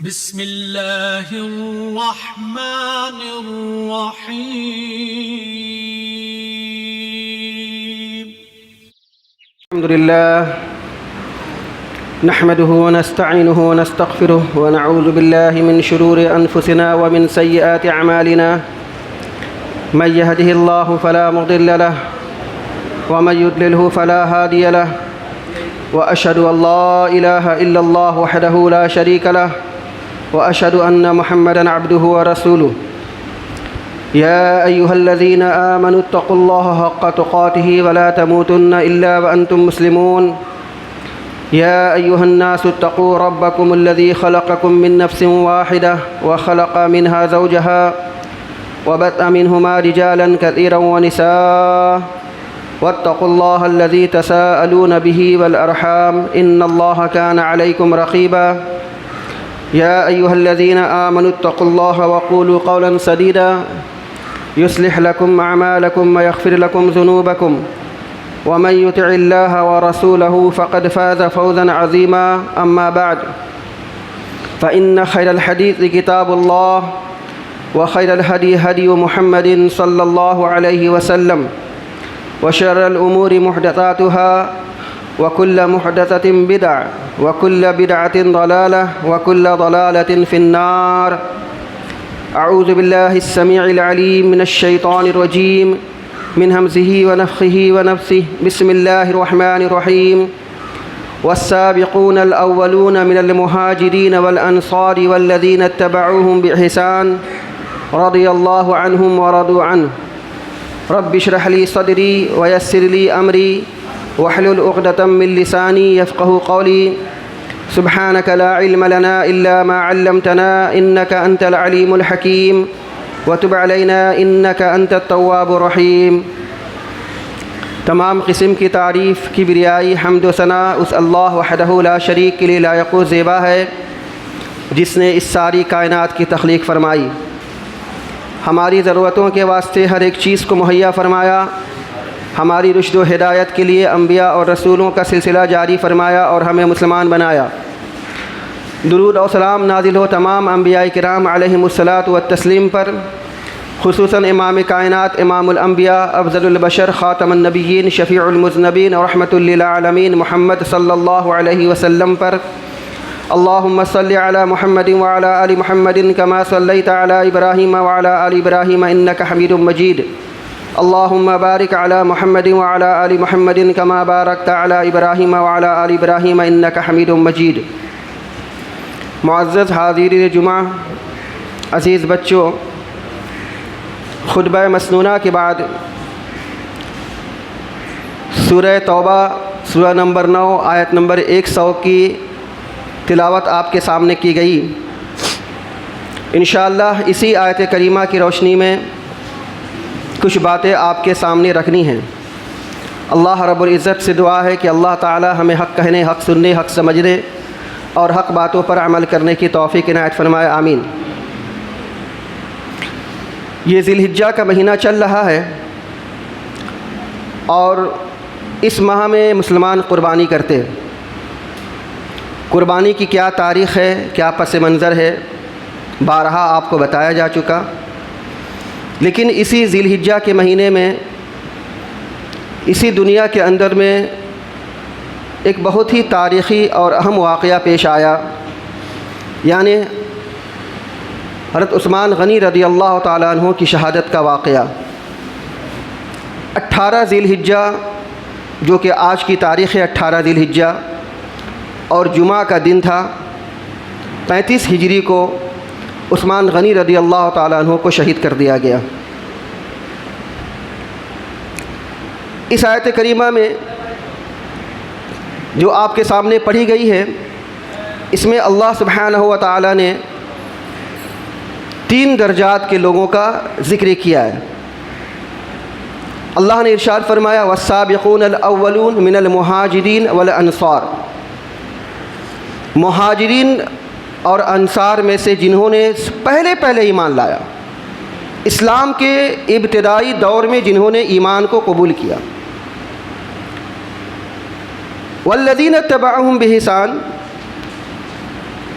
بسم اللہ الرحمن الرحیم الحمد لله نحمده ونستعينه ونستغفره ونعوذ بالله من شرور أنفسنا ومن سيئات أعمالنا من يهده الله فلا مضل له ومن يضلله فلا هادي له وأشهد أن لا إله إلا الله وحده لا شريك له وأشهد أن محمدًا عبده ورسوله يا أيها الذين آمنوا اتقوا الله حق تقاته ولا تموتن إلا وأنتم مسلمون يا أيها الناس اتقوا ربكم الذي خلقكم من نفس واحدة وخلق منها زوجها وبث منهما رجالا كثيرا ونساء واتقوا الله الذي تساءلون به والأرحام إن الله كان عليكم رقيبا يا أيها الذين آمنوا اتقوا الله وقولوا قولا سديدا يصلح لكم أعمالكم ويغفر لكم ذنوبكم ومن يطع الله ورسوله فقد فاز فوزا عظيما أما بعد فإن خير الحديث كتاب الله وخير الهدي هدي محمد صلى الله عليه وسلم وشر الأمور محدثاتها وكل محدثة بدعة وكل بدعة ضلالة وكل ضلالة في النار أعوذ بالله السميع العليم من الشيطان الرجيم من همزه ونفخه ونفثه بسم الله الرحمن الرحيم والسابقون الأولون من المهاجرين والأنصار والذين اتبعوهم بإحسان رضي الله عنهم ورضوا عنه رب اشرح لي صدري ويسر لي أمري واحلل عقدة من لساني يفقهوا قولي سبحانك لا علم لنا إلا ما علمتنا إنك أنت العليم الحكيم وتب علينا إنك أنت التواب الرحيم۔ تمام قسم کی تعریف کبریائی حمد و ثنا اس اللہ وحدہ لا شریک کے لیے لائق و زیبا ہے جس نے اس ساری کائنات کی تخلیق فرمائی، ہماری ضرورتوں کے واسطے ہر ایک چیز کو مہیا فرمایا، ہماری رشد و ہدایت کے لیے انبیاء اور رسولوں کا سلسلہ جاری فرمایا اور ہمیں مسلمان بنایا۔ درود و سلام نازل ہو تمام انبیاء کرام علیہم الصلاۃ والتسلیم پر، خصوصاً امام کائنات امام الانبیاء افضل البشر خاتم النبیین شفیع المذنبین اور رحمۃ للعالمین محمد صلی اللہ علیہ وسلم پر۔ اللہم صلی علی محمد وعلی آل محمد کما صلیت علی ابراہیم وعلی آل ابراہیم انک حمید مجید۔ اللہم بارک علی محمد وعلی آل محمد کما بارکت علی ابراہیم وعلی آل ابراہیم انک حمید مجید۔ معزز حاضرین جمعہ، عزیز بچوں، خطبہ مسنونہ کے بعد سورہ توبہ سورہ نمبر 9 آیت نمبر 100 کی تلاوت آپ کے سامنے کی گئی۔ انشاءاللہ اسی آیت کریمہ کی روشنی میں کچھ باتیں آپ کے سامنے رکھنی ہیں۔ اللہ رب العزت سے دعا ہے کہ اللہ تعالی ہمیں حق کہنے، حق سننے، حق سمجھنے اور حق باتوں پر عمل کرنے کی توفیق عنایت فرمائے، آمین۔ یہ ذی الحجہ کا مہینہ چل رہا ہے اور اس ماہ میں مسلمان قربانی کرتے ہیں۔ قربانی کی کیا تاریخ ہے، کیا پس منظر ہے، بارہا آپ کو بتایا جا چکا، لیکن اسی ذی الحجہ کے مہینے میں اسی دنیا کے اندر میں ایک بہت ہی تاریخی اور اہم واقعہ پیش آیا، یعنی حضرت عثمان غنی رضی اللہ تعالیٰ عنہ کی شہادت کا واقعہ۔ 18 ذی الحجہ جو کہ آج کی تاریخ ہے 18 ذی الحجہ اور جمعہ کا دن تھا، 35 ہجری کو عثمان غنی رضی اللہ تعالیٰ عنہ کو شہید کر دیا گیا۔ اس آیت کریمہ میں جو آپ کے سامنے پڑھی گئی ہے، اس میں اللہ سبحانہ و تعالیٰ نے 3 درجات کے لوگوں کا ذکر کیا ہے۔ اللہ نے ارشاد فرمایا والسابقون الاولون من المہاجرین والانصار، مہاجرین اور انصار میں سے جنہوں نے پہلے ایمان لایا، اسلام کے ابتدائی دور میں جنہوں نے ایمان کو قبول کیا۔ والذین اتبعوہم بإحسان،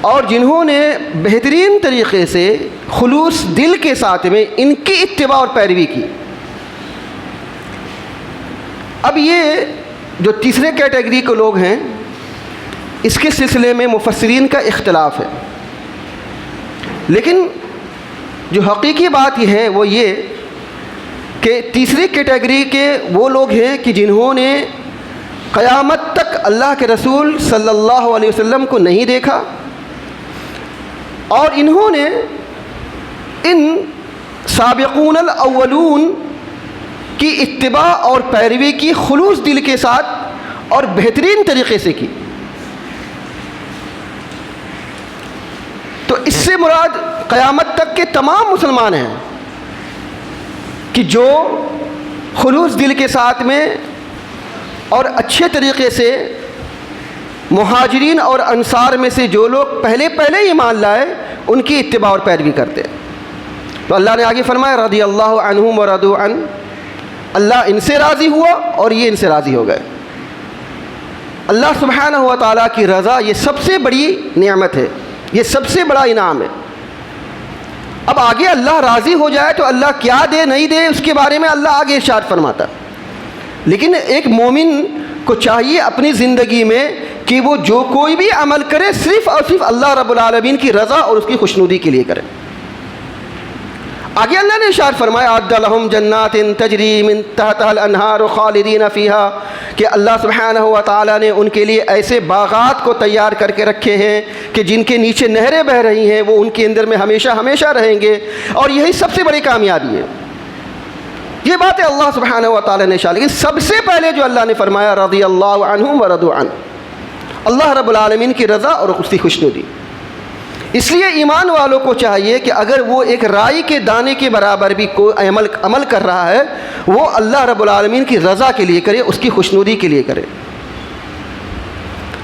اور جنہوں نے بہترین طریقے سے خلوص دل کے ساتھ میں ان کی اتباع اور پیروی کی۔ اب یہ جو تیسرے کیٹیگری کے لوگ ہیں، اس کے سلسلے میں مفسرین کا اختلاف ہے، لیکن جو حقیقی بات یہ ہے وہ یہ کہ تیسری کیٹیگری کے وہ لوگ ہیں کہ جنہوں نے قیامت تک اللہ کے رسول صلی اللہ علیہ وسلم کو نہیں دیکھا، اور انہوں نے ان سابقون الاولون کی اتباع اور پیروی کی خلوص دل کے ساتھ اور بہترین طریقے سے کی۔ تو اس سے مراد قیامت تک کے تمام مسلمان ہیں کہ جو خلوص دل کے ساتھ میں اور اچھے طریقے سے مہاجرین اور انصار میں سے جو لوگ پہلے ایمان لائے ان کی اتباع اور پیروی کرتے ہیں۔ تو اللہ نے آگے فرمایا رضی اللہ عنہم ورضوا عنہ، اللہ ان سے راضی ہوا اور یہ ان سے راضی ہو گئے۔ اللہ سبحانہ و تعالیٰ کی رضا یہ سب سے بڑی نعمت ہے، یہ سب سے بڑا انعام ہے۔ اب آگے اللہ راضی ہو جائے تو اللہ کیا دے نہیں دے اس کے بارے میں اللہ آگے ارشاد فرماتا، لیکن ایک مومن کو چاہیے اپنی زندگی میں کہ وہ جو کوئی بھی عمل کرے صرف اور صرف اللہ رب العالمین کی رضا اور اس کی خوشنودی کے لیے کرے۔ آگے اللہ نے ارشاد فرمایا اعد لہم جنات تجری من تحتها الانہار خالدین فیہا، کہ اللہ سبحانہ و تعالیٰ نے ان کے لیے ایسے باغات کو تیار کر کے رکھے ہیں کہ جن کے نیچے نہریں بہہ رہی ہیں، وہ ان کے اندر میں ہمیشہ رہیں گے، اور یہی سب سے بڑی کامیابی ہے۔ یہ بات ہے اللہ سبحانہ و تعالیٰ نے ارشاد، لیکن سب سے پہلے جو اللہ نے فرمایا رضی اللہ عنہم ورضوا عنہ، اللہ رب العالمین کی رضا اور اس کی خوشنودی۔ اس لیے ایمان والوں کو چاہیے کہ اگر وہ ایک رائی کے دانے کے برابر بھی کوئی عمل کر رہا ہے، وہ اللہ رب العالمین کی رضا کے لیے کرے، اس کی خوشنودی کے لیے کرے۔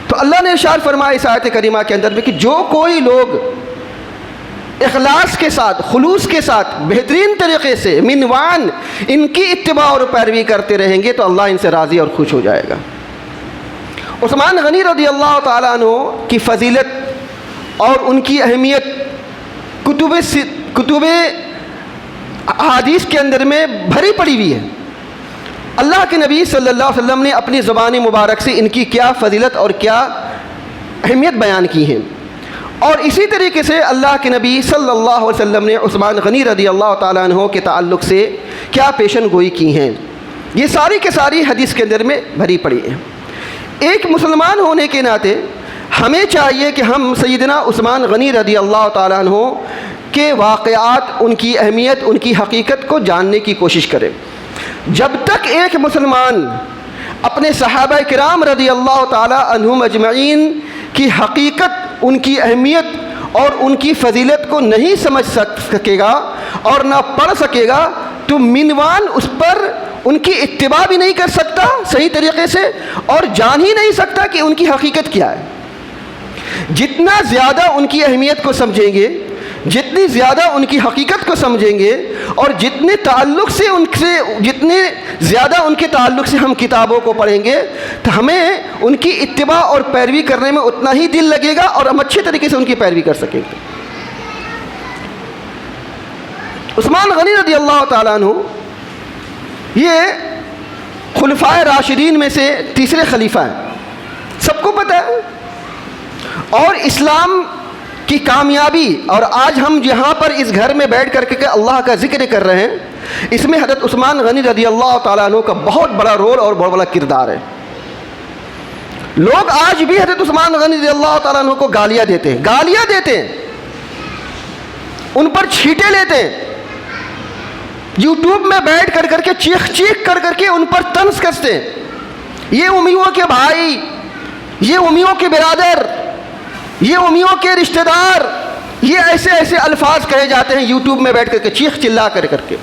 تو اللہ نے ارشاد فرمایا اس آیت کریمہ کے اندر میں کہ جو کوئی لوگ اخلاص کے ساتھ، خلوص کے ساتھ، بہترین طریقے سے منوان ان کی اتباع اور پیروی کرتے رہیں گے تو اللہ ان سے راضی اور خوش ہو جائے گا۔ عثمان غنی رضی اللہ تعالیٰ عنہ کی فضیلت اور ان کی اہمیت کتب احادیث کے اندر میں بھری پڑی ہوئی ہے۔ اللہ کے نبی صلی اللہ علیہ وسلم نے اپنی زبان مبارک سے ان کی کیا فضیلت اور کیا اہمیت بیان کی ہے، اور اسی طریقے سے اللہ کے نبی صلی اللہ علیہ وسلم نے عثمان غنی رضی اللہ تعالیٰ عنہ کے تعلق سے کیا پیشن گوئی کی ہیں، یہ ساری کے ساری حدیث کے اندر میں بھری پڑی ہیں۔ ایک مسلمان ہونے کے ناطے ہمیں چاہیے کہ ہم سیدنا عثمان غنی رضی اللہ تعالیٰ عنہ کے واقعات، ان کی اہمیت، ان کی حقیقت کو جاننے کی کوشش کریں۔ جب تک ایک مسلمان اپنے صحابہ کرام رضی اللہ تعالیٰ عنہم اجمعین کی حقیقت، ان کی اہمیت اور ان کی فضیلت کو نہیں سمجھ سکے گا اور نہ پڑھ سکے گا تو منوان اس پر ان کی اتباع بھی نہیں کر سکتا صحیح طریقے سے، اور جان ہی نہیں سکتا کہ ان کی حقیقت کیا ہے۔ جتنا زیادہ ان کی اہمیت کو سمجھیں گے، جتنی زیادہ ان کی حقیقت کو سمجھیں گے، اور جتنے زیادہ ان کے تعلق سے ہم کتابوں کو پڑھیں گے تو ہمیں ان کی اتباع اور پیروی کرنے میں اتنا ہی دل لگے گا اور ہم اچھے طریقے سے ان کی پیروی کر سکیں گے۔ عثمان غنی رضی اللہ تعالیٰ عنہ یہ خلفائے راشدین میں سے تیسرے خلیفہ ہیں، سب کو پتہ ہے، اور اسلام کی کامیابی، اور آج ہم جہاں پر اس گھر میں بیٹھ کر کے اللہ کا ذکر کر رہے ہیں، اس میں حضرت عثمان غنی رضی اللہ تعالیٰ عنہ کا بہت بڑا رول اور بہت بڑا کردار ہے۔ لوگ آج بھی حضرت عثمان غنی رضی اللہ تعالیٰ عنہ کو گالیاں دیتے ہیں، ان پر چھیٹے لیتے ہیں، یوٹیوب میں بیٹھ کر کے چیخ کر کے ان پر طنز کستے ہیں، یہ امیوں کے بھائی، یہ امیوں کے برادر، یہ امیوں کے رشتہ دار، یہ ایسے الفاظ کہے جاتے ہیں یوٹیوب میں بیٹھ کر کے چیخ چلا کر کے۔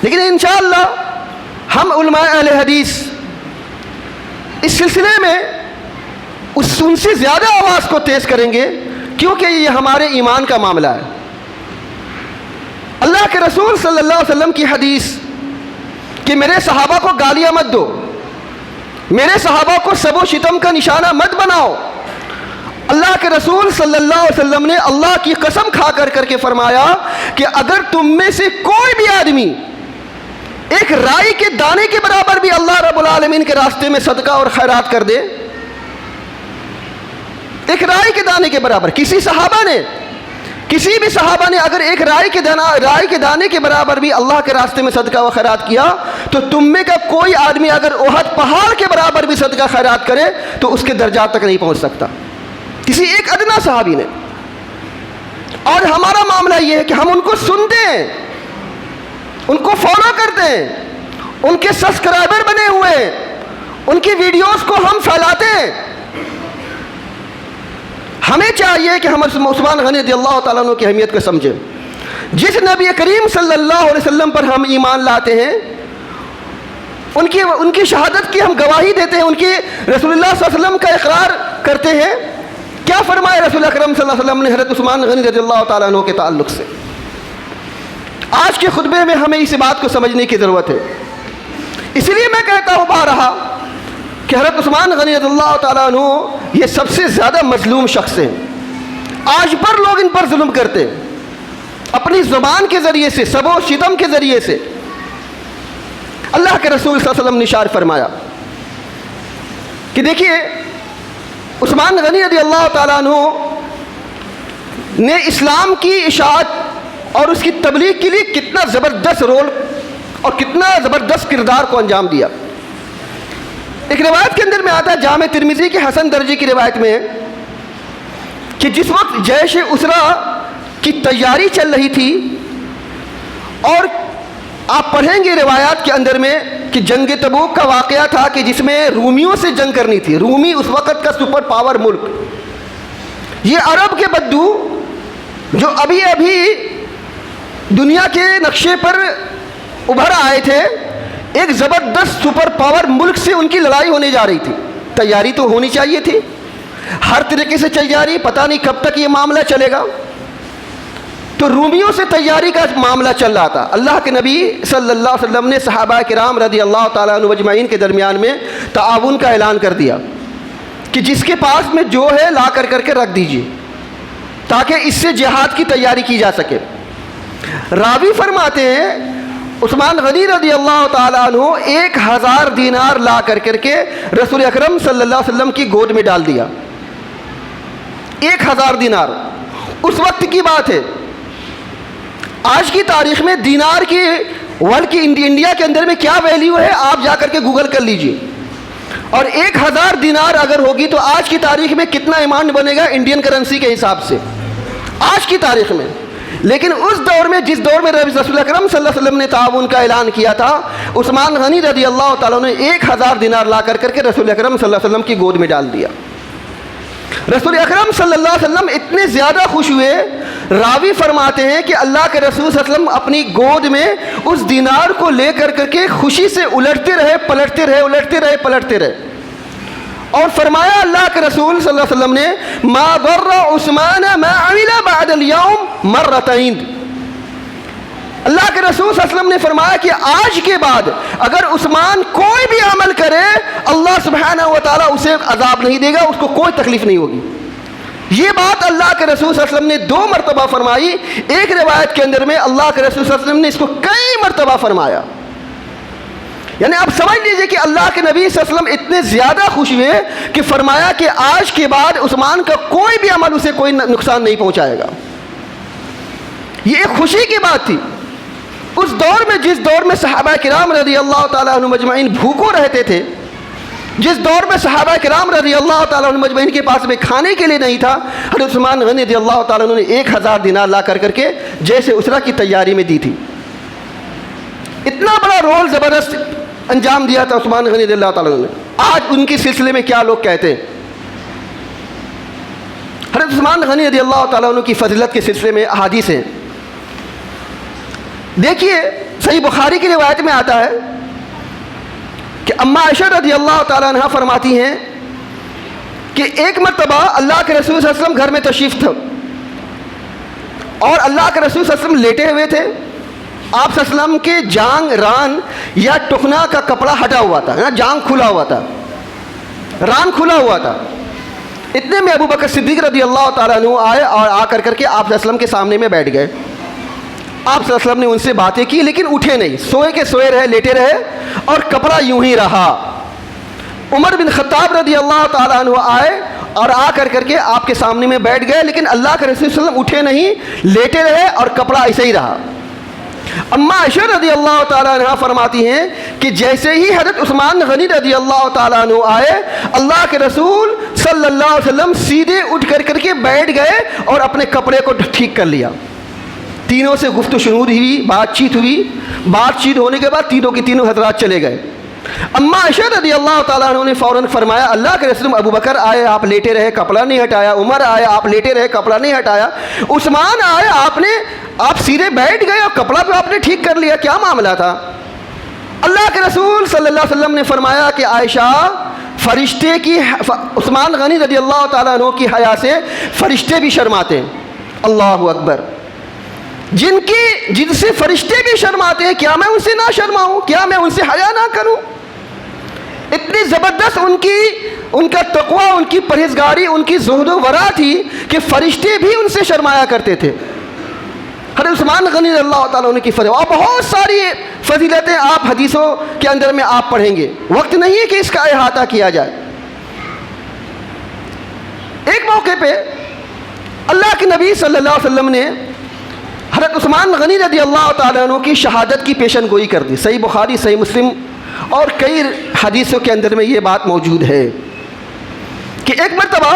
لیکن انشاءاللہ ہم علماء اہل حدیث اس سلسلے میں ان سے زیادہ آواز کو تیز کریں گے، کیونکہ یہ ہمارے ایمان کا معاملہ ہے۔ اللہ کے رسول صلی اللہ علیہ وسلم کی حدیث کہ میرے صحابہ کو گالیاں مت دو، میرے صحابہ کو سب و شتم کا نشانہ مت بناؤ، اللہ کے رسول صلی اللہ علیہ وسلم نے اللہ کی قسم کھا کر کے فرمایا کہ اگر تم میں سے کوئی بھی آدمی ایک رائی کے دانے کے برابر بھی اللہ رب العالمین کے راستے میں صدقہ اور خیرات کر دے، ایک رائی کے دانے کے برابر، کسی بھی صحابہ نے اگر ایک رائی کے دانے کے برابر بھی اللہ کے راستے میں صدقہ و خیرات کیا، تو تم میں کا کوئی آدمی اگر احد پہاڑ کے برابر بھی صدقہ خیرات کرے تو اس کے درجات تک نہیں پہنچ سکتا، کسی ایک ادنا صحابی نے۔ اور ہمارا معاملہ یہ ہے کہ ہم ان کو سنتے ہیں، ان کو فالو کرتے ہیں، ان کے سبسکرائبر بنے ہوئے ہیں، ان کی ویڈیوز کو ہم پھیلاتے ہیں۔ ہمیں چاہیے کہ ہم عثمان غنی رضی اللہ تعالیٰ عنہ کی اہمیت کو سمجھیں۔ جس نبی کریم صلی اللہ علیہ وسلم پر ہم ایمان لاتے ہیں، ان کی شہادت کی ہم گواہی دیتے ہیں، ان کی رسول اللہ صلی اللہ علیہ وسلم کا اقرار کرتے ہیں، کیا فرمایا رسول اکرم صلی اللہ علیہ وسلم نے حضرت عثمان غنی رضی اللہ تعالیٰ عنہ کے تعلق سے؟ آج کے خطبے میں ہمیں اس بات کو سمجھنے کی ضرورت ہے۔ اس لیے میں کہتا ہوں بارہا کہ حضرت عثمان غنی رضی اللہ تعالیٰ عنہ یہ سب سے زیادہ مظلوم شخص ہیں۔ آج پر لوگ ان پر ظلم کرتے ہیں، اپنی زبان کے ذریعے سے، سب و شتم کے ذریعے سے۔ اللہ کے رسول صلی اللہ علیہ وسلم نے ارشاد فرمایا کہ دیکھیے عثمان غنی رضی اللہ تعالیٰ عنہ نے اسلام کی اشاعت اور اس کی تبلیغ کے لیے کتنا زبردست رول اور کتنا زبردست کردار کو انجام دیا۔ ایک روایت کے اندر میں آتا ہے، جامع ترمذی کے حسن درجے کی روایت میں، کہ جس وقت جیش اسرا کی تیاری چل رہی تھی، اور آپ پڑھیں گے روایات کے اندر میں کہ جنگ تبوک کا واقعہ تھا کہ جس میں رومیوں سے جنگ کرنی تھی۔ رومی اس وقت کا سپر پاور ملک، یہ عرب کے بدو جو ابھی دنیا کے نقشے پر ابھر آئے تھے، ایک زبردست سپر پاور ملک سے ان کی لڑائی ہونے جا رہی تھی۔ تیاری تو ہونی چاہیے تھی، ہر طریقے سے تیاری، پتہ نہیں کب تک یہ معاملہ چلے گا۔ تو رومیوں سے تیاری کا معاملہ چل رہا تھا۔ اللہ کے نبی صلی اللہ علیہ وسلم نے صحابہ کرام رضی اللہ تعالیٰ عنہ اجمعین کے درمیان میں تعاون کا اعلان کر دیا کہ جس کے پاس میں جو ہے لا کر کے رکھ دیجیے، تاکہ اس سے جہاد کی تیاری کی جا سکے۔ راوی فرماتے ہیں عثمان غنی رضی اللہ تعالیٰ عنہ 1000 دینار لا کر کے رسول اکرم صلی اللہ علیہ وسلم کی گود میں ڈال دیا۔ 1000 دینار اس وقت کی بات ہے۔ آج کی تاریخ میں دینار کی ورلڈ کی انڈیا کے اندر میں کیا ویلیو ہے آپ جا کر کے گوگل کر لیجئے، اور 1000 دینار اگر ہوگی تو آج کی تاریخ میں کتنا اماؤنٹ بنے گا انڈین کرنسی کے حساب سے آج کی تاریخ میں۔ لیکن اس دور میں، جس دور میں رسول اکرم صلی اللہ علیہ وسلم نے تعاون کا اعلان کیا تھا، عثمان غنی رضی اللہ تعالیٰ نے 1000 دینار لا کر کے رسول اکرم صلی اللہ علیہ وسلم کی گود میں ڈال دیا۔ رسول اکرم صلی اللہ علیہ وسلم اتنے زیادہ خوش ہوئے، راوی فرماتے ہیں کہ اللہ کے رسول صلی اللہ علیہ وسلم اپنی گود میں اس دینار کو لے کر کے خوشی سے الٹتے رہے، پلٹتے رہے، الٹتے رہے، پلٹتے رہے، اور فرمایا اللہ کے رسول صلی اللہ علیہ وسلم نے ما ضر عثمان ما عمل بعد اليوم مرتين۔ اللہ کے رسول صلی اللہ علیہ وسلم نے فرمایا کہ آج کے بعد اگر عثمان کوئی بھی عمل کرے، اللہ سبحانہ و تعالیٰ اسے عذاب نہیں دے گا، اس کو کوئی تکلیف نہیں ہوگی۔ یہ بات اللہ کے رسول صلی اللہ علیہ وسلم نے 2 مرتبہ فرمائی۔ ایک روایت کے اندر میں اللہ کے رسول صلی اللہ علیہ وسلم نے اس کو کئی مرتبہ فرمایا۔ یعنی آپ سمجھ لیجئے کہ اللہ کے نبی صلی اللہ علیہ وسلم اتنے زیادہ خوش ہوئے کہ فرمایا کہ آج کے بعد عثمان کا کوئی بھی عمل اسے کوئی نقصان نہیں پہنچائے گا۔ یہ ایک خوشی کی بات تھی اس دور میں، جس دور میں صحابہ کرام رضی اللہ تعالیٰ عنہ مجمعین بھوکو رہتے تھے، جس دور میں صحابہ کرام رضی اللہ تعالیٰ عنہ مجمعین کے پاس میں کھانے کے لیے نہیں تھا، حضرت عثمان غنی رضی اللہ تعالیٰ عنہ نے 1000 دینار لا کر کے جیسے اسرا کی تیاری میں دی تھی۔ اتنا بڑا رول زبردست انجام دیا تھا عثمان غنی رضی اللہ تعالیٰ عنہ نے۔ آج ان کے سلسلے میں کیا لوگ کہتے ہیں؟ حضرت عثمان غنی رضی اللہ تعالیٰ عنہ کی فضیلت کے سلسلے میں احادیث ہیں۔ دیکھیے صحیح بخاری کی روایت میں آتا ہے کہ اما عائشہ رضی اللہ تعالیٰ عنہ فرماتی ہیں کہ ایک مرتبہ اللہ کے رسول صلی اللہ علیہ وسلم گھر میں تشریف تھا، اور اللہ کے رسول صلی اللہ علیہ وسلم لیٹے ہوئے تھے۔ آپ صلی اللہ علیہ وسلم کے جانگ، ران یا ٹخنا کا کپڑا ہٹا ہوا تھا، جانگ کھلا ہوا تھا، ران کھلا ہوا تھا۔ اتنے میں ابو بکر صدیق رضی اللہ تعالیٰ عنہ آئے اور آ کر کے آپ صلی اللہ علیہ وسلم کے سامنے میں بیٹھ گئے. آپ صلی اللہ علیہ وسلم نے ان سے باتیں کی لیکن اٹھے نہیں, سوئے کے سوئے رہے, لیٹے رہے اور کپڑا یوں ہی رہا. عمر بن خطاب رضی اللہ تعالیٰ عنہ آئے اور آ کر کے آپ کے سامنے میں بیٹھ گئے لیکن اللہ کے رسول صلی اللہ علیہ وسلم اٹھے نہیں, لیٹے رہے اور کپڑا ایسے ہی رہا. اما عائشہ رضی اللہ تعالیٰ عنہ فرماتی ہیں کہ جیسے ہی حضرت عثمان غنی رضی اللہ تعالیٰ عنہ آئے, اللہ کے رسول صلی اللہ علیہ وسلم سیدھے اٹھ کر کے بیٹھ گئے اور اپنے کپڑے کو ٹھیک کر لیا. تینوں سے گفت و شنود ہوئی, بات چیت ہوئی. بات چیت ہونے کے بعد تینوں کے تینوں حضرات چلے گئے. اما عائشہ رضی اللہ تعالیٰ عنہ نے فوراً فرمایا, اللہ کے رسول ابو بکر آئے, آپ لیٹے رہے, کپڑا نہیں ہٹایا. عمر آئے, آپ لیٹے رہے, کپڑا نہیں ہٹایا. عثمان آئے, آپ سیدھے بیٹھ گئے اور کپڑا بھی آپ نے ٹھیک کر لیا, کیا معاملہ تھا؟ اللہ کے رسول صلی اللہ علیہ وسلم نے فرمایا کہ عائشہ, فرشتے کی, عثمان غنی رضی اللہ تعالیٰ عنہ کی حیا سے فرشتے بھی شرماتے ہیں. اللہ اکبر. جن سے فرشتے بھی شرماتے ہیں, کیا میں ان سے نہ شرماؤں؟ کیا میں ان سے حیا نہ کروں؟ اتنی زبردست ان کا تقوی, ان کی پرہیزگاری, ان کی زہد و ورع تھی کہ فرشتے بھی ان سے شرمایا کرتے تھے. حضرت عثمان غنی رضی اللہ تعالیٰ عنہ کی فضیلت اور بہت ساری فضیلتیں آپ حدیثوں کے اندر میں آپ پڑھیں گے, وقت نہیں ہے کہ اس کا احاطہ کیا جائے. ایک موقع پہ اللہ کے نبی صلی اللہ علیہ وسلم نے حضرت عثمان غنی رضی اللہ تعالیٰ عنہ کی شہادت کی پیشن گوئی کر دی. صحیح بخاری, صحیح مسلم اور کئی حدیثوں کے اندر میں یہ بات موجود ہے کہ ایک مرتبہ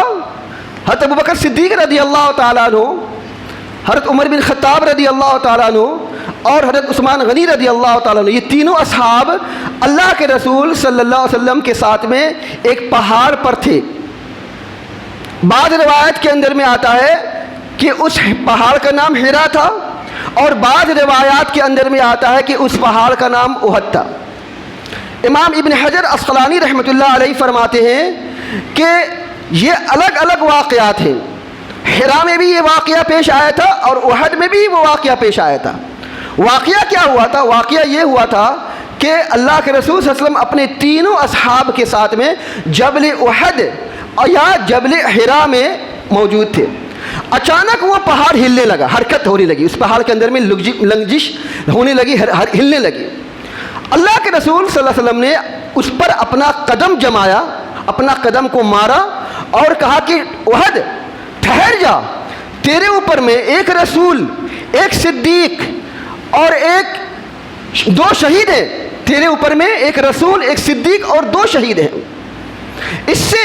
حضرت ابو بکر صدیق رضی اللہ تعالیٰ عنہ, حضرت عمر بن خطاب رضی اللہ تعالیٰ عنہ اور حضرت عثمان غنی رضی اللہ تعالیٰ عنہ, یہ تینوں اصحاب اللہ کے رسول صلی اللہ علیہ وسلم کے ساتھ میں ایک پہاڑ پر تھے. بعض روایت کے اندر میں آتا ہے کہ اس پہاڑ کا نام حرا تھا اور بعض روایات کے اندر میں آتا ہے کہ اس پہاڑ کا نام احد تھا. امام ابن حجر عسقلانی رحمۃ اللہ علیہ فرماتے ہیں کہ یہ الگ الگ واقعات ہیں. حرا میں بھی یہ واقعہ پیش آیا تھا اور احد میں بھی وہ واقعہ پیش آیا تھا. واقعہ کیا ہوا تھا؟ واقعہ یہ ہوا تھا کہ اللہ کے رسول صلی اللہ علیہ وسلم اپنے تینوں اصحاب کے ساتھ میں جبل احد یا جبل حرا میں موجود تھے. اچانک وہ پہاڑ ہلنے لگا, حرکت ہونے لگی, اس پہاڑ کے اندر میں لنجش ہونے لگی, ہلنے لگی. اللہ کے رسول صلی اللہ علیہ وسلم نے اس پر اپنا قدم جمایا, اپنا قدم کو مارا اور کہا کہ احد ٹھہر جا, تیرے اوپر میں ایک رسول, ایک صدیق اور دو شہید ہیں. تیرے اوپر میں ایک رسول, ایک صدیق اور دو شہید ہیں. اس سے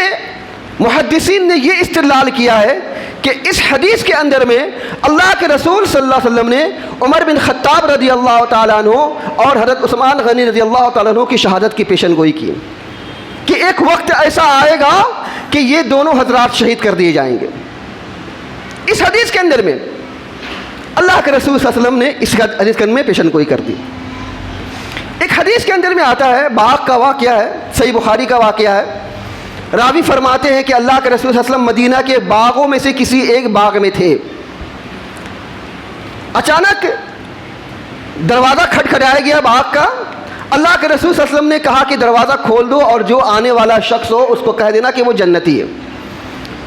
محدثین نے یہ استدلال کیا ہے کہ اس حدیث کے اندر میں اللہ کے رسول صلی اللہ علیہ وسلم نے عمر بن خطاب رضی اللہ تعالیٰ عنہ اور حضرت عثمان غنی رضی اللہ تعالیٰ عنہ کی شہادت کی پیشن گوئی کی کہ ایک وقت ایسا آئے گا کہ یہ دونوں حضرات شہید کر دیے جائیں گے. اس حدیث کے اندر میں اللہ کے رسول صلی اللہ علیہ وسلم نے اس حدیث کے اندر میں پیشن گوئی کر دی. ایک حدیث کے اندر میں آتا ہے, باغ کا واقعہ ہے, صحیح بخاری کا واقعہ ہے. راوی فرماتے ہیں کہ اللہ کے رسول صلی اللہ علیہ وسلم مدینہ کے باغوں میں سے کسی ایک باغ میں تھے. اچانک دروازہ کھٹکھٹایا گیا باغ کا. اللہ کے رسول صلی اللہ علیہ وسلم نے کہا کہ دروازہ کھول دو اور جو آنے والا شخص ہو اس کو کہہ دینا کہ وہ جنتی ہے.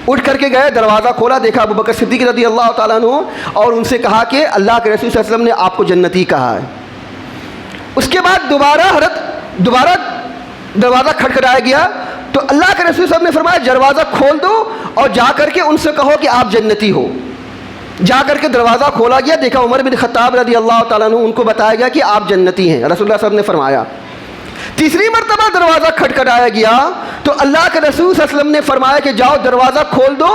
اٹھ کر کے گئے, دروازہ کھولا, دیکھا ابو بکر صدیق رضی اللہ تعالیٰ عنہ اور ان سے کہا کہ اللہ کے رسول صلی اللہ علیہ وسلم نے آپ کو جنتی کہا ہے. اس کے بعد دوبارہ دروازہ کھٹکھٹایا گیا تو اللہ کے رسول صلی اللہ علیہ وسلم نے فرمایا دروازہ کھول دو اور جا کر کے ان سے کہو کہ آپ جنتی ہو. جا کر کے دروازہ کھولا گیا, دیکھا عمر بن خطاب رضی اللہ تعالیٰ عنہ, ان کو بتایا گیا کہ آپ جنتی ہیں. رسول اللہ صلی اللہ علیہ وسلم نے فرمایا. تیسری مرتبہ دروازہ کھٹکھٹایا گیا تو اللہ کے رسول صلی اللہ علیہ وسلم نے فرمایا کہ جاؤ دروازہ کھول دو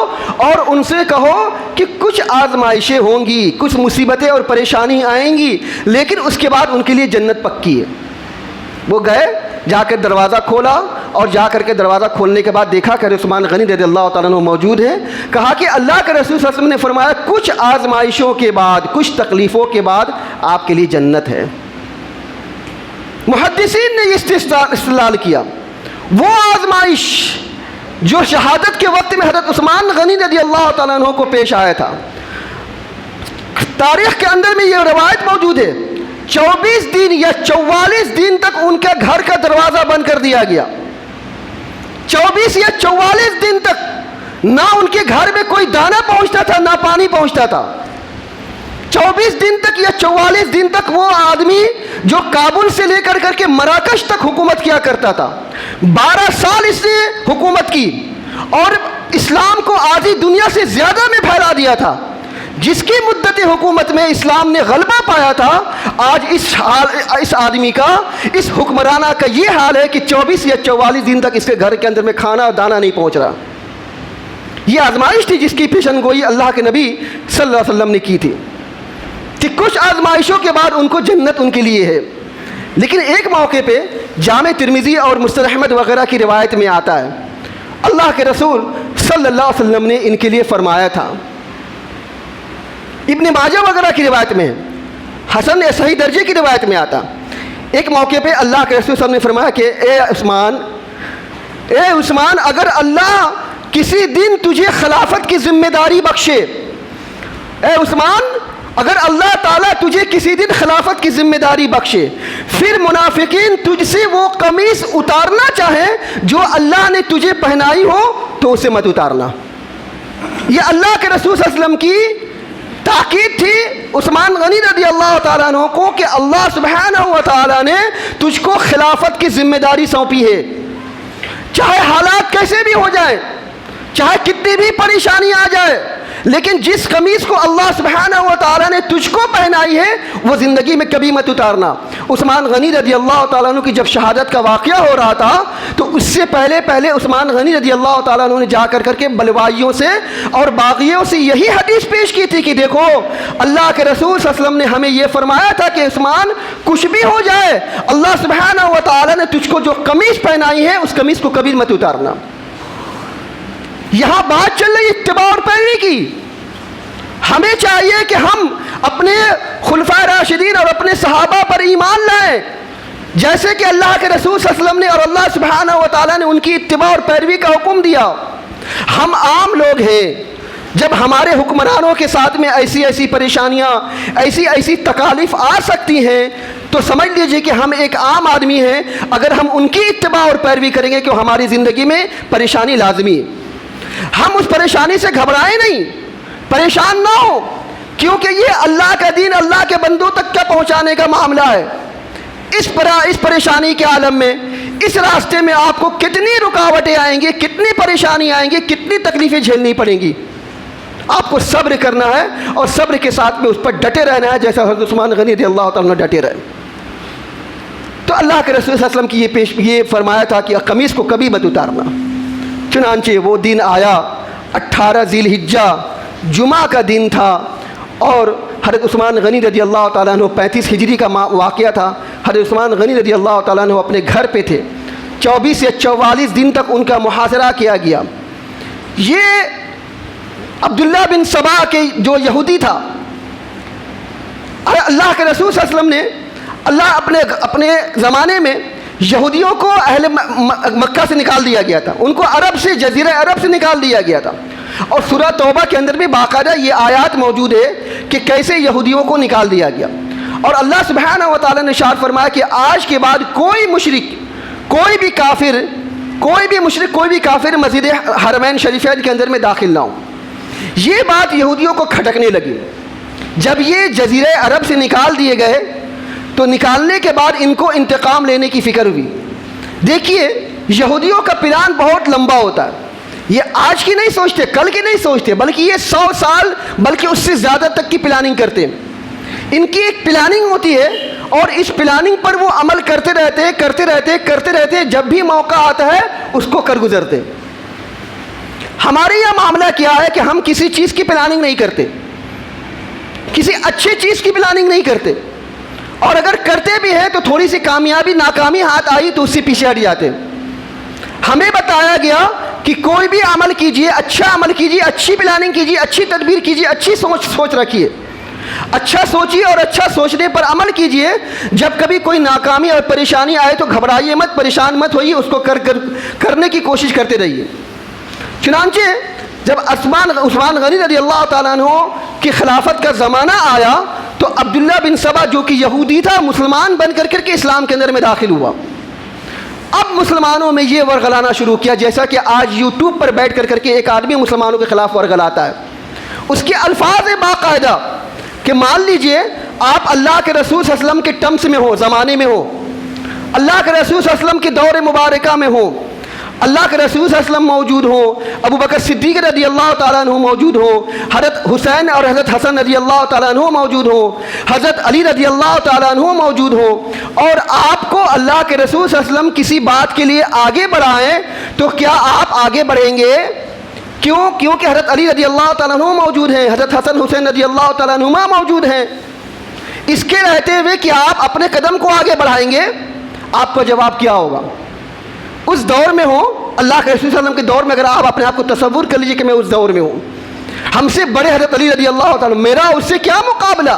اور ان سے کہو کہ کچھ آزمائشیں ہوں گی, کچھ مصیبتیں اور پریشانی آئیں گی, لیکن اس کے بعد ان کے لیے جنت پکی ہے. وہ گئے, جا کر دروازہ کھولا اور جا کر کے دروازہ کھولنے کے بعد دیکھا کہ عثمان غنی رضی اللہ تعالیٰ عنہ موجود ہیں. کہا کہ اللہ کے رسول صلی اللہ علیہ وسلم نے فرمایا کچھ آزمائشوں کے بعد, کچھ تکلیفوں کے بعد آپ کے لیے جنت ہے. محدثین نے یہ استدلال کیا وہ آزمائش جو شہادت کے وقت میں حضرت عثمان غنی رضی اللہ تعالیٰ عنہ کو پیش آیا تھا. تاریخ کے اندر میں یہ روایت موجود ہے 24 دن یا 44 دن تک ان کے گھر کا دروازہ بند کر دیا گیا. 24 یا 44 دن تک نہ ان کے گھر میں کوئی دانہ پہنچتا تھا نہ پانی پہنچتا تھا. 24 دن تک یا 44 دن تک وہ آدمی جو کابل سے لے کر کے مراکش تک حکومت کیا کرتا تھا، 12 سال اس نے حکومت کی اور اسلام کو آدھی دنیا سے زیادہ میں پھیلا دیا تھا. جس کی مدت حکومت میں اسلام نے غلبہ پایا تھا، آج اس آدمی کا، اس حکمرانہ کا یہ حال ہے کہ 24 یا 44 دن تک اس کے گھر کے اندر میں کھانا دانا نہیں پہنچ رہا. یہ آزمائش تھی جس کی پیشن گوئی اللہ کے نبی صلی اللہ علیہ وسلم نے کی تھی کہ کچھ آزمائشوں کے بعد ان کو جنت ان کے لیے ہے. لیکن ایک موقع پہ جامع ترمذی اور مسند احمد وغیرہ کی روایت میں آتا ہے، اللہ کے رسول صلی اللہ علیہ وسلم نے ان کے لیے فرمایا تھا. ابن ماجہ وغیرہ کی روایت میں، حسن صحیح درجے کی روایت میں آتا، ایک موقع پہ اللہ کے رسول صلی اللہ علیہ وسلم نے فرمایا کہ اے عثمان اگر اللہ کسی دن تجھے خلافت کی ذمہ داری بخشے، اے عثمان اگر اللہ تعالیٰ تجھے کسی دن خلافت کی ذمہ داری بخشے، پھر منافقین تجھ سے وہ قمیص اتارنا چاہیں جو اللہ نے تجھے پہنائی ہو تو اسے مت اتارنا. یہ اللہ کے رسول صلی اللہ علیہ وسلم کی تاکید تھی عثمان غنی رضی اللہ تعالیٰ عنہ کو کہ اللہ سبحانہ و تعالیٰ نے تجھ کو خلافت کی ذمہ داری سونپی ہے. چاہے حالات کیسے بھی ہو جائیں، چاہے کتنی بھی پریشانی آ جائے، لیکن جس قمیص کو اللہ سبحانہ و تعالیٰ نے تجھ کو پہنائی ہے وہ زندگی میں کبھی مت اتارنا. عثمان غنی رضی اللہ تعالیٰ عنہ کی جب شہادت کا واقعہ ہو رہا تھا تو اس سے پہلے عثمان غنی رضی اللہ تعالیٰ عنہ نے جا کر کے بلوائیوں سے اور باغیوں سے یہی حدیث پیش کی تھی کہ دیکھو اللہ کے رسول صلی اللہ علیہ وسلم نے ہمیں یہ فرمایا تھا کہ عثمان کچھ بھی ہو جائے اللہ سبحانہ و تعالیٰ نے تجھ کو جو قمیص پہنائی ہے اس قمیص کو کبھی مت اتارنا. یہاں بات چل رہی اتباع اور پیروی کی. ہمیں چاہیے کہ ہم اپنے خلفائے راشدین اور اپنے صحابہ پر ایمان لائیں جیسے کہ اللہ کے رسول صلی اللہ علیہ وسلم نے اور اللہ سبحانہ و تعالیٰ نے ان کی اتباع اور پیروی کا حکم دیا. ہم عام لوگ ہیں، جب ہمارے حکمرانوں کے ساتھ میں ایسی پریشانیاں، ایسی تکالیف آ سکتی ہیں تو سمجھ لیجئے کہ ہم ایک عام آدمی ہیں. اگر ہم ان کی اتباع اور پیروی کریں گے کہ ہماری زندگی میں پریشانی لازمی ہے. ہم اس پریشانی سے گھبرائیں نہیں، پریشان نہ ہو، کیونکہ یہ اللہ کا دین اللہ کے بندوں تک کیا پہنچانے کا معاملہ ہے. اس پریشانی کے عالم میں، اس راستے میں آپ کو کتنی رکاوٹیں آئیں گی، کتنی پریشانی آئیں گی، کتنی تکلیفیں جھیلنی پڑیں گی. آپ کو صبر کرنا ہے اور صبر کے ساتھ میں اس پر ڈٹے رہنا ہے جیسا حضرت عثمان غنی رضی اللہ تعالیٰ ڈٹے رہے. تو اللہ کے رسول صلی اللہ علیہ وسلم کی یہ فرمایا تھا کہ قمیص کو کبھی مت اتارنا. چنانچہ وہ دن آیا، 18 ذی الحجہ جمعہ کا دن تھا اور حضرت عثمان غنی رضی اللہ تعالیٰ عنہ 35 ہجری کا واقعہ تھا. حضرت عثمان غنی رضی اللہ تعالیٰ عنہ اپنے گھر پہ تھے. 24 یا 44 دن تک ان کا محاصرہ کیا گیا. یہ عبداللہ بن سبا کے جو یہودی تھا، اللہ کے رسول صلی اللہ علیہ وسلم نے اپنے زمانے میں یہودیوں کو اہل مکہ سے نکال دیا گیا تھا، ان کو جزیرہ عرب سے نکال دیا گیا تھا. اور سورہ توبہ کے اندر بھی باقاعدہ یہ آیات موجود ہے کہ کیسے یہودیوں کو نکال دیا گیا. اور اللہ سبحانہ و تعالیٰ نے ارشاد فرمایا کہ آج کے بعد کوئی مشرک، کوئی بھی کافر مسجد حرمین شریفین کے اندر میں داخل نہ ہو. یہ بات یہودیوں کو کھٹکنے لگی. جب یہ جزیرہ عرب سے نکال دیے گئے تو نکالنے کے بعد ان کو انتقام لینے کی فکر ہوئی. دیکھیے یہودیوں کا پلان بہت لمبا ہوتا ہے. یہ آج کی نہیں سوچتے، کل کی نہیں سوچتے، بلکہ یہ 100 سال بلکہ اس سے زیادہ تک کی پلاننگ کرتے ہیں. ان کی ایک پلاننگ ہوتی ہے اور اس پلاننگ پر وہ عمل کرتے رہتے، جب بھی موقع آتا ہے اس کو کر گزرتے. ہمارے یہاں معاملہ کیا ہے کہ ہم کسی چیز کی پلاننگ نہیں کرتے، کسی اچھی چیز کی پلاننگ نہیں کرتے، اور اگر کرتے بھی ہیں تو تھوڑی سی ناکامی ہاتھ آئی تو اس سے پیچھے ہٹ جاتے. ہمیں بتایا گیا کہ کوئی بھی عمل کیجئے، اچھا عمل کیجئے، اچھی پلاننگ کیجئے، اچھی تدبیر کیجئے، اچھی سوچ رکھیے، اچھا سوچیے اور اچھا سوچنے پر عمل کیجئے. جب کبھی کوئی ناکامی اور پریشانی آئے تو گھبرائیے مت، پریشان مت ہوئیے، اس کو کرنے کی کوشش کرتے رہیے. چنانچہ جب عثمان غنی رضی اللہ تعالیٰ عنہ کی خلافت کا زمانہ آیا تو عبداللہ بن سبا جو کہ یہودی تھا مسلمان بن کر کے اسلام کے اندر میں داخل ہوا. اب مسلمانوں میں یہ ورغلانا شروع کیا، جیسا کہ آج یوٹیوب پر بیٹھ کر کے ایک آدمی مسلمانوں کے خلاف ورغلاتا ہے. اس کے الفاظ ہیں باقاعدہ کہ مان لیجئے آپ اللہ کے رسول صلی اللہ علیہ وسلم کے ٹمس میں ہو، زمانے میں ہو، اللہ کے رسول صلی اللہ علیہ وسلم کے دور مبارکہ میں ہو، اللہ کے رسول صلی اللہ علیہ وسلم موجود ہو، ابو بکر صدیق رضی اللہ تعالیٰ عنہ موجود ہو، حضرت حسین اور حضرت حسن رضی اللہ تعالیٰ عنہ موجود ہو، حضرت علی رضی اللہ تعالیٰ عنہ موجود ہو، اور آپ کو اللہ کے رسول صلی اللہ علیہ وسلم کسی بات کے لیے آگے بڑھائیں تو کیا آپ آگے بڑھیں گے؟ کیونکہ حضرت علی رضی اللہ تعالیٰ عنہ موجود ہیں، حضرت حسن حسین رضی اللہ تعالیٰ عنہما موجود ہیں. اس کے رہتے ہوئے کہ آپ اپنے قدم کو آگے بڑھائیں گے؟ آپ کا جواب کیا ہوگا؟ اس دور میں ہو، اللہ کے رسول صلی اللہ علیہ وسلم کے دور میں، اگر آپ اپنے آپ کو تصور کر لیجئے کہ میں اس دور میں ہوں، ہم سے بڑے حضرت علی رضی اللہ تعالیٰ، میرا اس سے کیا مقابلہ؟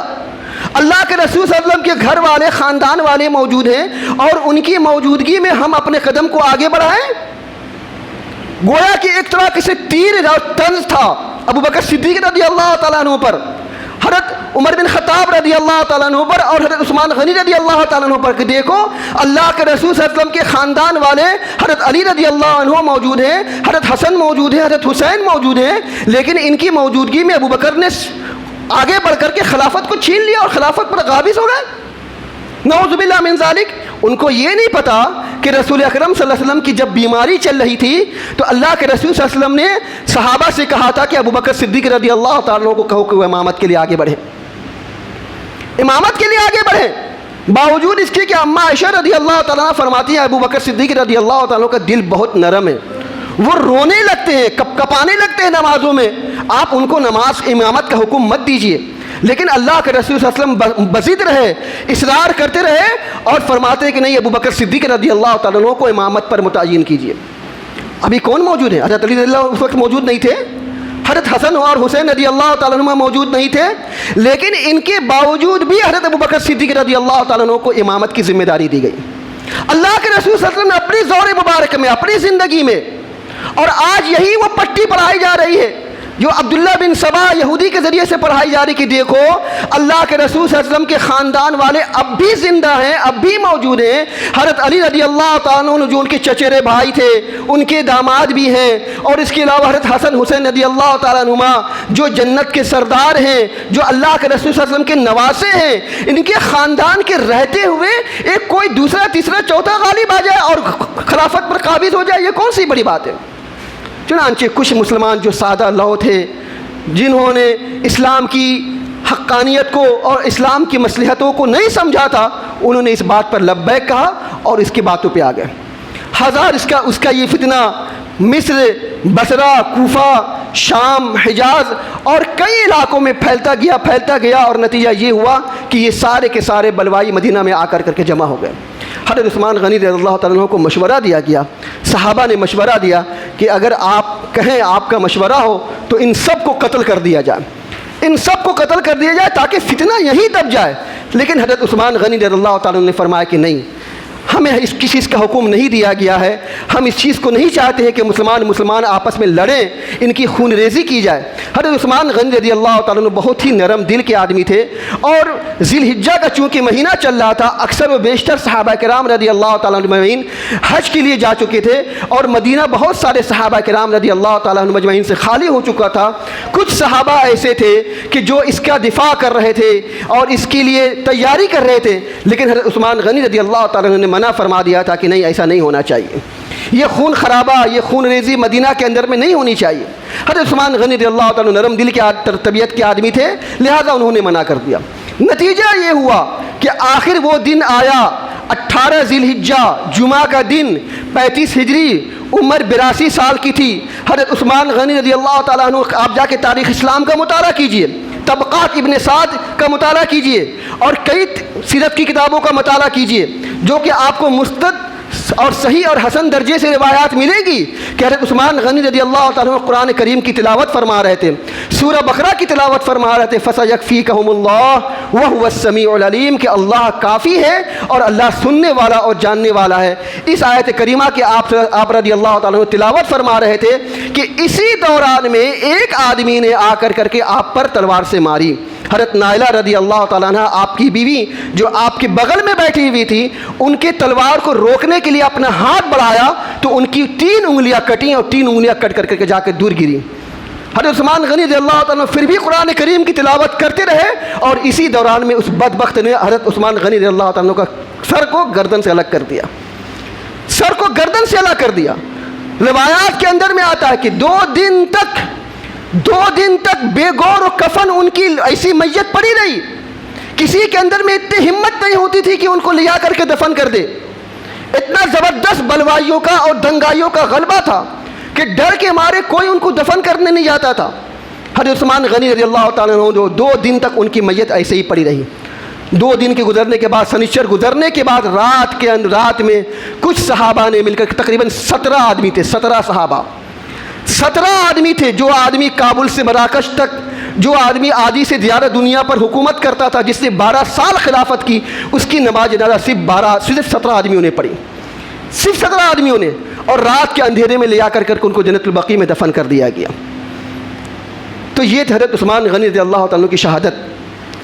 اللہ کے رسول صلی اللہ علیہ وسلم کے گھر والے، خاندان والے موجود ہیں، اور ان کی موجودگی میں ہم اپنے قدم کو آگے بڑھائیں؟ گویا کہ ایک طرح کسی تیر طنز تھا ابو بکر صدیق رضی اللہ تعالیٰ عنہ پر، حضرت عمر بن خطاب رضی اللہ تعالیٰ عنہ پر، اور حضرت عثمان غنی رضی اللہ تعالیٰ عنہ پر کہ دیکھو اللہ کے رسول صلی اللہ علیہ وسلم کے خاندان والے حضرت علی رضی اللہ عنہ موجود ہیں، حضرت حسن موجود ہیں، حضرت حسین موجود ہیں، لیکن ان کی موجودگی میں ابو بکر نے آگے بڑھ کر کے خلافت کو چھین لیا اور خلافت پر قابض ہو گئے. نعوذ باللہ من ذالک. ان کو یہ نہیں پتا کہ رسول اکرم صلی اللہ علیہ وسلم کی جب بیماری چل رہی تھی تو اللہ کے رسول صلی اللہ علیہ وسلم نے صحابہ سے کہا تھا کہ ابو بکر صدیق رضی اللہ تعالیٰ عنہ کو کہو کہ وہ امامت کے لیے آگے بڑھیں، امامت کے لیے آگے بڑھیں. باوجود اس کے کہ اماں عائشہ رضی اللہ تعالیٰ عنہ فرماتی ہیں ابو بکر صدیق رضی اللہ تعالیٰ عنہ کا دل بہت نرم ہے، وہ رونے لگتے ہیں، کپانے لگتے ہیں نمازوں میں، آپ ان کو نماز امامت کا حکم مت دیجیے. لیکن اللہ کے رسول صلی اللہ علیہ وسلم بزد رہے، اصرار کرتے رہے اور فرماتے ہیں کہ نہیں، ابو بکر صدیق رضی اللہ تعالیٰ عنہ کو امامت پر متعین کیجیے. ابھی کون موجود ہے؟ حضرت علی رضی اللہ اس وقت موجود نہیں تھے، حضرت حسن اور حسین رضی اللہ تعالیٰ عنہ موجود نہیں تھے، لیکن ان کے باوجود بھی حضرت ابو بکر صدیق رضی اللہ تعالیٰ عنہ کو امامت کی ذمہ داری دی گئی. اللہ کے رسول صلی اللہ علیہ وسلم نے اپنی دور مبارک میں، اپنی زندگی میں، اور آج یہی وہ پٹی پڑھائی جا رہی ہے جو عبداللہ بن سبا یہودی کے ذریعے سے پڑھائی جا رہی کہ دیکھو اللہ کے رسول صلی اللہ علیہ وسلم کے خاندان والے اب بھی زندہ ہیں، اب بھی موجود ہیں. حضرت علی رضی اللہ تعالیٰ عنہ جو ان کے چچیرے بھائی تھے، ان کے داماد بھی ہیں، اور اس کے علاوہ حضرت حسن حسین رضی اللہ تعالیٰ عنہما جو جنت کے سردار ہیں، جو اللہ کے رسول صلی اللہ علیہ وسلم کے نواسے ہیں، ان کے خاندان کے رہتے ہوئے ایک کوئی دوسرا تیسرا چوتھا غالب آ جائے اور خلافت پر قابض ہو جائے، یہ کون سی بڑی بات ہے؟ چنانچہ کچھ مسلمان جو سادہ لو تھے، جنہوں نے اسلام کی حقانیت کو اور اسلام کی مصلحتوں کو نہیں سمجھا تھا، انہوں نے اس بات پر لبیک کہا اور اس کی باتوں پہ آ گئے. ہزار اس کا یہ فتنہ مصر، بصرہ، کوفہ، شام، حجاز اور کئی علاقوں میں پھیلتا گیا اور نتیجہ یہ ہوا کہ یہ سارے کے سارے بلوائی مدینہ میں آ کر کے جمع ہو گئے. حضرت عثمان غنی رضی اللہ تعالیٰ عنہ کو مشورہ دیا گیا، صحابہ نے مشورہ دیا کہ اگر آپ کہیں آپ کا مشورہ ہو تو ان سب کو قتل کر دیا جائے، ان سب کو قتل کر دیا جائے تاکہ فتنہ یہیں دب جائے. لیکن حضرت عثمان غنی رضی اللہ تعالیٰ عنہ نے فرمایا کہ نہیں، ہمیں اس چیز کا حکم نہیں دیا گیا ہے، ہم اس چیز کو نہیں چاہتے ہیں کہ مسلمان آپس میں لڑیں، ان کی خون ریزی کی جائے. حضرت عثمان غنی رضی اللہ تعالیٰ عنہ بہت ہی نرم دل کے آدمی تھے، اور ذی الحجہ کا چونکہ مہینہ چل رہا تھا، اکثر و بیشتر صحابہ کرام رضی اللہ تعالیٰ عنہ مجمعین حج کے لیے جا چکے تھے، اور مدینہ بہت سارے صحابہ کرام رضی اللہ تعالیٰ عنہ مجمعین سے خالی ہو چکا تھا. کچھ صحابہ ایسے تھے کہ جو اس کا دفاع کر رہے تھے اور اس کے لیے تیاری کر رہے تھے، لیکن حضرت عثمان غنی رضی اللہ تعالیٰ عنہ نے منع فرما دیا تھا کہ نہیں، ایسا نہیں ہونا چاہیے، یہ خون خرابہ، یہ خون ریزی مدینہ کے اندر میں نہیں ہونی چاہیے. حضرت عثمان غنی رضی اللہ تعالیٰ نرم دل کے طبیعت کے آدمی تھے، لہذا انہوں نے منع کر دیا. نتیجہ یہ ہوا کہ آخر وہ دن آیا 18 ذی الحجہ جمعہ کا دن 35 ہجری، عمر 82 سال کی تھی. حضرت عثمان غنی رضی اللہ تعالیٰ عنہ، آپ جا کے تاریخ اسلام کا مطالعہ کیجئے، طبقات ابن سعد کا مطالعہ کیجئے اور کئی سیرت کی کتابوں کا مطالعہ کیجئے، جو کہ آپ کو مستند اور صحیح اور حسن درجے سے روایات ملے گی کہ حضرت عثمان غنی رضی اللہ تعالیٰ عنہ قرآن کریم کی تلاوت فرما رہے تھے، سورہ بقرہ کی تلاوت فرما رہے تھے. فَسَيَكْفِيكَهُمُ اللَّهُ وَهُوَ السَّمِيعُ الْعَلِيمُ کہ اللہ کافی ہے اور اللہ سننے والا اور جاننے والا ہے. اس آیت کریمہ کے آپ رضی اللہ تعالیٰ عنہ تلاوت فرما رہے تھے کہ اسی دوران میں ایک آدمی نے آ کر کے آپ پر تلوار سے ماری. حضرت نائلہ رضی اللہ تعالیٰ عنہ آپ کی بیوی جو آپ کے بغل میں بیٹھی ہوئی تھی، ان کے تلوار کو روکنے کے لیے اپنا ہاتھ بڑھایا تو ان کی 3 انگلیاں کٹیں اور 3 انگلیاں کٹ کر کے جا کے دور گری۔ حضرت عثمان غنی رضی اللہ تعالیٰ عنہ پھر بھی قرآن کریم کی تلاوت کرتے رہے، اور اسی دوران میں اس بدبخت نے حضرت عثمان غنی رضی اللہ تعالیٰ عنہ کا سر کو گردن سے الگ کر دیا، سر کو گردن سے الگ کر دیا۔ روایات کے اندر میں آتا ہے کہ 2 دن تک بے گور و کفن ان کی ایسی میت پڑی رہی، کسی کے اندر میں اتنی ہمت نہیں ہوتی تھی کہ ان کو لیا کر کے دفن کر دے۔ اتنا زبردست بلوائیوں کا اور دنگائیوں کا غلبہ تھا کہ ڈر کے مارے کوئی ان کو دفن کرنے نہیں جاتا تھا۔ حضرت عثمان غنی رضی اللہ تعالیٰ عنہ 2 دن تک ان کی میت ایسے ہی پڑی رہی۔ 2 دن کے گزرنے کے بعد، سنیچر گزرنے کے بعد، رات میں کچھ صحابہ نے مل کر، تقریباً 17 آدمی تھے، 17 صحابہ، 17 آدمی تھے، جو آدمی کابل سے مراکش تک، جو آدمی آدھی سے زیادہ دنیا پر حکومت کرتا تھا، جس نے 12 سال خلافت کی، اس کی نماز جنازہ صرف 17 آدمیوں نے پڑھی، صرف 17 آدمیوں نے، اور رات کے اندھیرے میں لے آ کر ان کو جنت البقیع میں دفن کر دیا گیا۔ تو یہ تھی حضرت عثمان غنی رضی اللہ تعالیٰ کی شہادت۔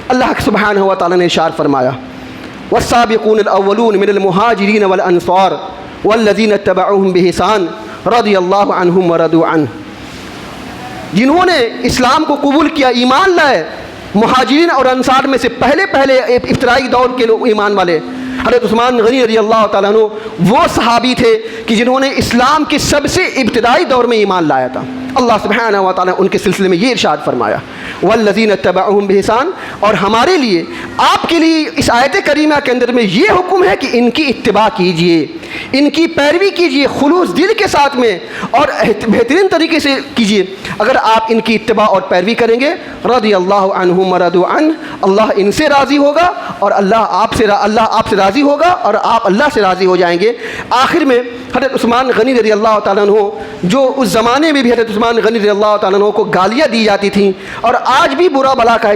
اللہ سبحانہ و تعالیٰ نے ارشاد فرمایا والسابقون الاولون من المہاجرین والانصار والذین اتبعوہم بإحسان رضی اللہ عنہم ورضوا عنہ، جنہوں نے اسلام کو قبول کیا، ایمان لائے، مہاجرین اور انصار میں سے پہلے ابتدائی دور کے لوگ ایمان والے۔ حضرت عثمان غنی رضی اللہ تعالیٰ عنہ وہ صحابی تھے کہ جنہوں نے اسلام کے سب سے ابتدائی دور میں ایمان لایا تھا۔ اللہ سبحانہ و تعالیٰ ان کے سلسلے میں یہ ارشاد فرمایا والذین اتبعوہم بإحسان، اور ہمارے لیے، آپ کے لیے اس آیت کریمہ کے اندر میں یہ حکم ہے کہ ان کی اتباع کیجئے، ان کی پیروی کیجئے، خلوص دل کے ساتھ میں اور بہترین طریقے سے کیجئے۔ اگر آپ ان کی اتباع اور پیروی کریں گے، رضی اللہ عنہم ورضوا عنہ، اللہ ان سے راضی ہوگا اور اللہ آپ سے راضی ہوگا اور آپ اللہ سے راضی ہو جائیں گے۔ آخر میں حضرت عثمان غنی رضی اللہ تعالیٰ عنہ، جو اس زمانے میں بھی حضرت عثمان غنی رضی اللہ تعالیٰ عنہ کو گالیاں دی جاتی تھیں اور آج بھی برا بھلا کہا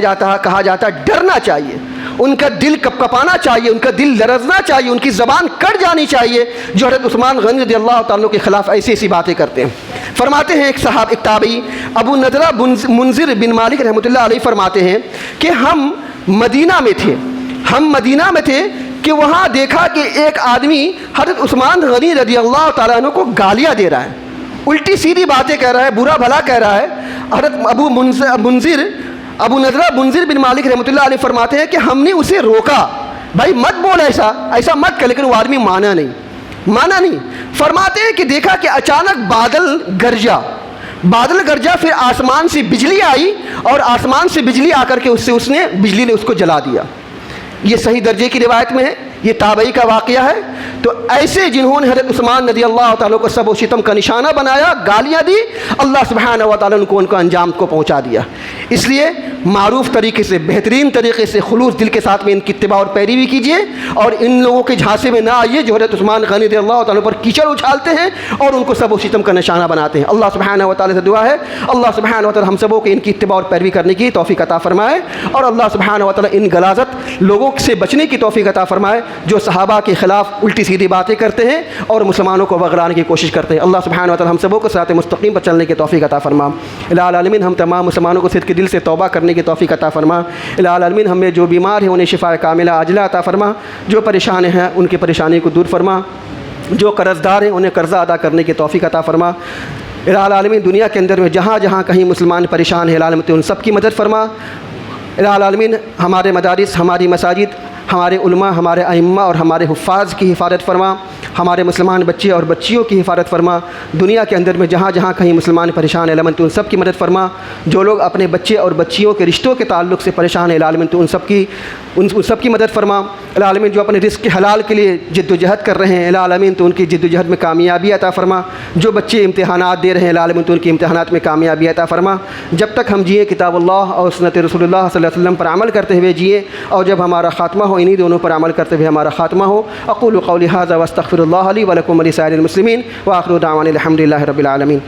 جاتا ہے، ڈرنا چاہیے، ان کا دل کپکپانا چاہیے، ان کا دل لرزنا چاہیے، ان کی زبان کٹ جانی چاہیے جو حضرت عثمان غنی رضی اللہ تعالیٰ کے خلاف ایسی باتیں کرتے ہیں۔ فرماتے ہیں ایک تابعی ابو نضرہ منذر بن مالک رحمۃ اللہ علیہ فرماتے ہیں کہ ہم مدینہ میں تھے کہ وہاں دیکھا کہ ایک آدمی حضرت عثمان غنی رضی اللہ تعالیٰ عنہ کو گالیاں دے رہا ہے، الٹی سیدھی باتیں کہہ رہا ہے، برا بھلا کہہ رہا ہے۔ حضرت ابو نضرہ منذر بن مالک رحمۃ اللہ علیہ فرماتے ہیں کہ ہم نے اسے روکا، بھائی مت بول ایسا مت کر، لیکن وہ آدمی مانا نہیں۔ فرماتے ہیں کہ دیکھا کہ اچانک بادل گرجا، پھر آسمان سے بجلی آئی اور آسمان سے بجلی آ کر کے بجلی نے اس کو جلا دیا۔ یہ صحیح درجے کی روایت میں ہے، یہ تابعی کا واقعہ ہے۔ تو ایسے جنہوں نے حضرت عثمان رضی اللہ تعالیٰ کو سب و شتم کا نشانہ بنایا، گالیاں دی، اللہ سبحانہ و تعالیٰ ان کو انجام کو پہنچا دیا۔ اس لیے معروف طریقے سے، بہترین طریقے سے، خلوص دل کے ساتھ میں ان کی اتباع اور پیروی کیجیے، اور ان لوگوں کے جھانسے میں نہ آئیے جو حضرت عثمان غنی رضی اللہ تعالیٰ پر کیچڑ اچھالتے ہیں اور ان کو سب و شتم کا نشانہ بناتے ہیں۔ اللہ سبحانہ و تعالیٰ سے دعا ہے اللہ سبحانہ و تعالیٰ ہم سبوں کو ان کی اتباع اور پیروی کرنے کی توفیق عطا فرمائے، اور اللہ سبحانہ و تعالیٰ ان غلاظت لوگوں سے بچنے کی توفیق عطا فرمائے جو صحابہ کے خلاف الٹی سیدھی باتیں کرتے ہیں اور مسلمانوں کو بغلانے کی کوشش کرتے ہیں۔ اللہ سبحانہ و تعالیٰ ہم سبوں کو صراط مستقیم پر چلنے کی توفیق عطا فرما۔ الہ العالمین ہم تمام مسلمانوں کو صدق دل سے توبہ کرنے کی توفیق عطا فرما۔ الہ العالمین ہم میں جو بیمار ہیں انہیں شفا کاملہ عاجلہ عطا فرما، جو پریشان ہیں ان کی پریشانی کو دور فرما، جو قرض دار ہیں انہیں قرضہ ادا کرنے کی توفیق عطا فرما۔ الہ العالمین دنیا کے اندر میں جہاں جہاں کہیں مسلمان پریشان ہیں الہ العالمین ان سب کی مدد فرما۔ الہ العالمین ہمارے مدارس، ہماری مساجد، ہمارے علماء، ہمارے ائمہ اور ہمارے حفاظ کی حفاظت فرما، ہمارے مسلمان بچے اور بچیوں کی حفاظت فرما۔ دنیا کے اندر میں جہاں جہاں کہیں مسلمان پریشان ہیں العالمین تو ان سب کی مدد فرما۔ جو لوگ اپنے بچے اور بچیوں کے رشتوں کے تعلق سے پریشان ہیں العالمین تو ان سب کی مدد فرما۔ العالمین جو اپنے رزق کے حلال کے لیے جد و جہد کر رہے ہیں العالمین تو ان کی جد و جہد میں کامیابی عطا فرما۔ جو بچے امتحانات دے رہے ہیں العالمین تو ان کی امتحانات میں کامیابی عطا فرما۔ جب تک ہم جئیں کتاب اللہ اور سنت رسول اللہ صلی اللہ علیہ وسلم پر عمل کرتے ہوئے جئیں، اور جب ہمارا خاتمہ ہو انہی دونوں پر عمل کرتے ہوئے ہمارا خاتمہ ہو۔ اقول قولی ھذا واستغفر اللہ لی ولکم ولسائر المسلمین وآخر دعوانا الحمد للہ رب العالمین۔